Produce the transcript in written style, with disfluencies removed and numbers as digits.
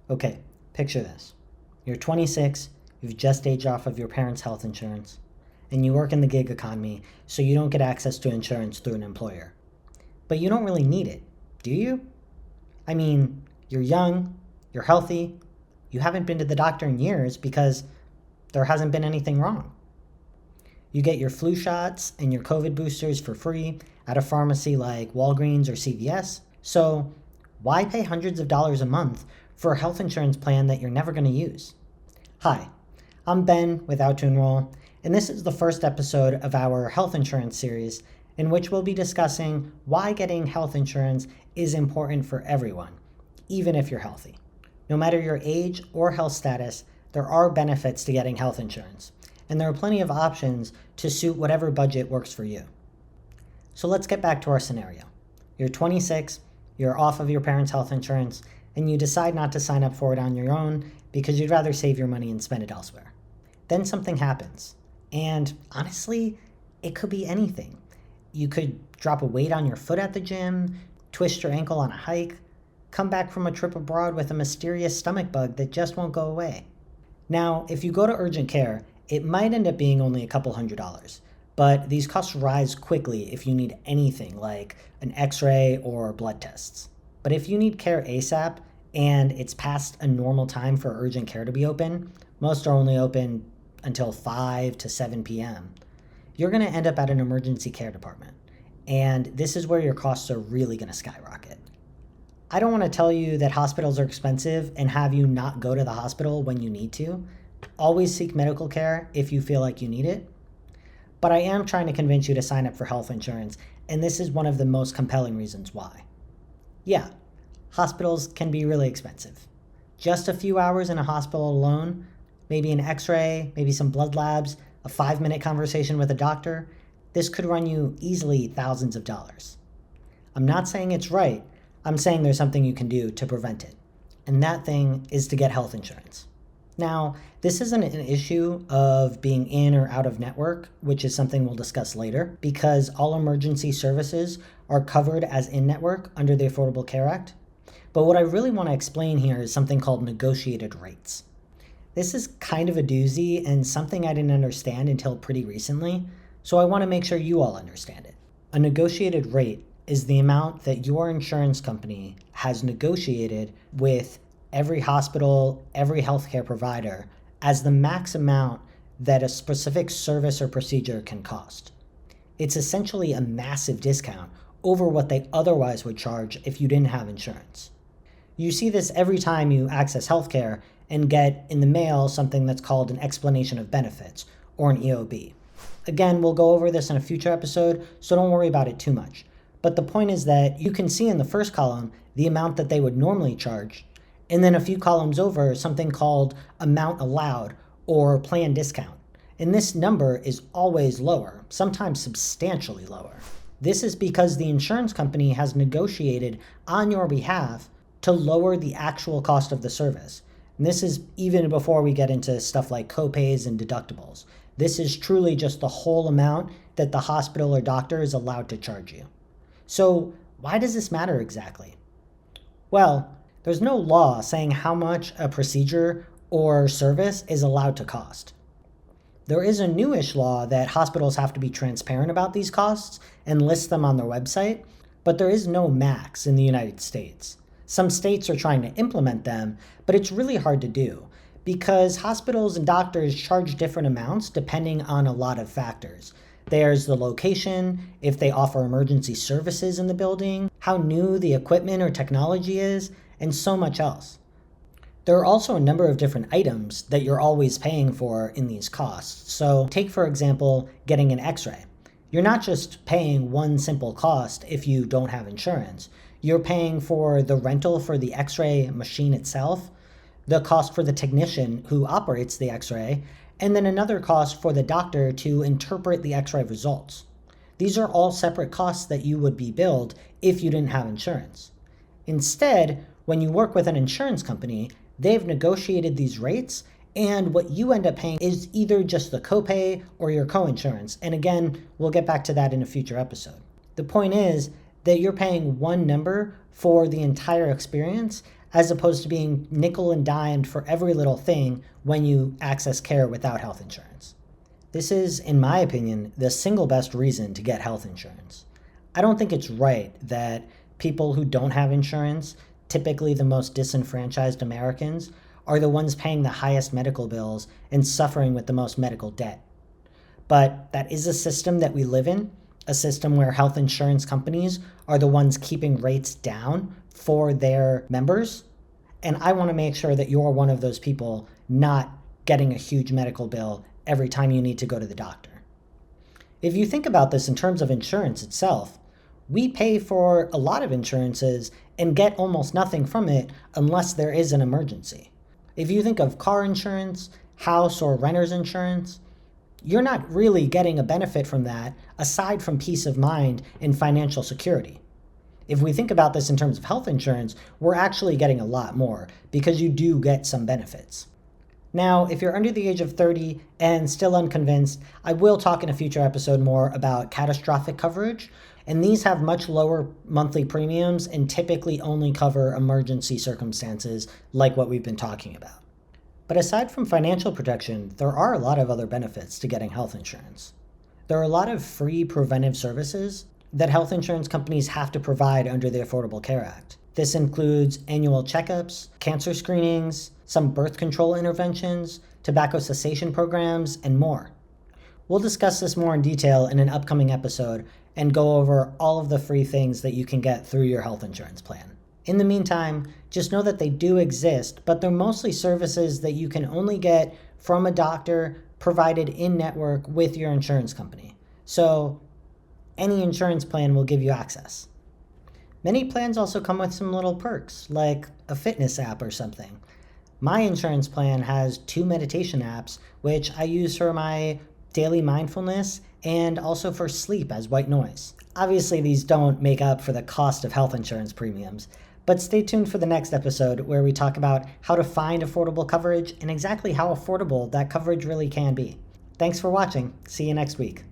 Okay, picture this. You're 26, you've just aged off of your parents' health insurance, and you work in the gig economy, so you don't get access to insurance through an employer. But you don't really need it, do you? I mean, you're young, you're healthy, you haven't been to the doctor in years because there hasn't been anything wrong. You get your flu shots and your COVID boosters for free at a pharmacy like Walgreens or CVS. So why pay hundreds of dollars a month for a health insurance plan that you're never going to use? Hi, I'm Ben with Out to Enroll, and this is the first episode of our health insurance series in which we'll be discussing why getting health insurance is important for everyone, even if you're healthy. No matter your age or health status, there are benefits to getting health insurance, and there are plenty of options to suit whatever budget works for you. So let's get back to our scenario. You're 26, you're off of your parents' health insurance, and you decide not to sign up for it on your own because you'd rather save your money and spend it elsewhere. Then something happens, and honestly, it could be anything. You could drop a weight on your foot at the gym, twist your ankle on a hike, come back from a trip abroad with a mysterious stomach bug that just won't go away. Now, if you go to urgent care, it might end up being only a couple $100s, but these costs rise quickly if you need anything like an x-ray or blood tests. But if you need care ASAP and it's past a normal time for urgent care to be open, most are only open until 5 to 7 p.m., you're going to end up at an emergency care department. And this is where your costs are really going to skyrocket. I don't want to tell you that hospitals are expensive and have you not go to the hospital when you need to. Always seek medical care if you feel like you need it. But I am trying to convince you to sign up for health insurance, and this is one of the most compelling reasons why. Yeah, hospitals can be really expensive. Just a few hours in a hospital alone, maybe an x-ray, maybe some blood labs, a 5-minute conversation with a doctor, this could run you easily thousands of dollars. I'm not saying it's right, I'm saying there's something you can do to prevent it. And that thing is to get health insurance. Now, this isn't an issue of being in or out of network, which is something we'll discuss later, because all emergency services are covered as in-network under the Affordable Care Act. But what I really want to explain here is something called negotiated rates. This is kind of a doozy and something I didn't understand until pretty recently, so I want to make sure you all understand it. A negotiated rate is the amount that your insurance company has negotiated with every hospital, every healthcare provider as the max amount that a specific service or procedure can cost. It's essentially a massive discount over what they otherwise would charge if you didn't have insurance. You see this every time you access healthcare and get in the mail something that's called an explanation of benefits, or an EOB. Again, we'll go over this in a future episode, so don't worry about it too much. But the point is that you can see in the first column the amount that they would normally charge, and then a few columns over something called amount allowed or plan discount. And this number is always lower, sometimes substantially lower. This is because the insurance company has negotiated on your behalf to lower the actual cost of the service. And this is even before we get into stuff like copays and deductibles. This is truly just the whole amount that the hospital or doctor is allowed to charge you. So why does this matter exactly? Well, there's no law saying how much a procedure or service is allowed to cost. There is a newish law that hospitals have to be transparent about these costs and list them on their website, but there is no max in the United States. Some states are trying to implement them, but it's really hard to do because hospitals and doctors charge different amounts depending on a lot of factors. There's the location, if they offer emergency services in the building, how new the equipment or technology is, and so much else. There are also a number of different items that you're always paying for in these costs. So take, for example, getting an x-ray. You're not just paying one simple cost if you don't have insurance. You're paying for the rental for the x-ray machine itself, the cost for the technician who operates the x-ray, and then another cost for the doctor to interpret the x-ray results. These are all separate costs that you would be billed if you didn't have insurance. Instead, when you work with an insurance company, they've negotiated these rates, and what you end up paying is either just the copay or your coinsurance. And again, we'll get back to that in a future episode. The point is that you're paying one number for the entire experience as opposed to being nickel and dimed for every little thing when you access care without health insurance. This is, in my opinion, the single best reason to get health insurance. I don't think it's right that people who don't have insurance, typically the most disenfranchised Americans, are the ones paying the highest medical bills and suffering with the most medical debt. But that is a system that we live in, a system where health insurance companies are the ones keeping rates down for their members. And I want to make sure that you're one of those people not getting a huge medical bill every time you need to go to the doctor. If you think about this in terms of insurance itself, we pay for a lot of insurances and get almost nothing from it unless there is an emergency. If you think of car insurance, house or renter's insurance, you're not really getting a benefit from that aside from peace of mind and financial security. If we think about this in terms of health insurance, we're actually getting a lot more because you do get some benefits. Now, if you're under the age of 30 and still unconvinced, I will talk in a future episode more about catastrophic coverage, and these have much lower monthly premiums and typically only cover emergency circumstances like what we've been talking about. But aside from financial protection, there are a lot of other benefits to getting health insurance. There are a lot of free preventive services that health insurance companies have to provide under the Affordable Care Act. This includes annual checkups, cancer screenings, some birth control interventions, tobacco cessation programs, and more. We'll discuss this more in detail in an upcoming episode and go over all of the free things that you can get through your health insurance plan. In the meantime, just know that they do exist, but they're mostly services that you can only get from a doctor provided in-network with your insurance company. So any insurance plan will give you access. Many plans also come with some little perks, like a fitness app or something. My insurance plan has 2 meditation apps, which I use for my daily mindfulness and also for sleep as white noise. Obviously, these don't make up for the cost of health insurance premiums, but stay tuned for the next episode where we talk about how to find affordable coverage and exactly how affordable that coverage really can be. Thanks for watching. See you next week.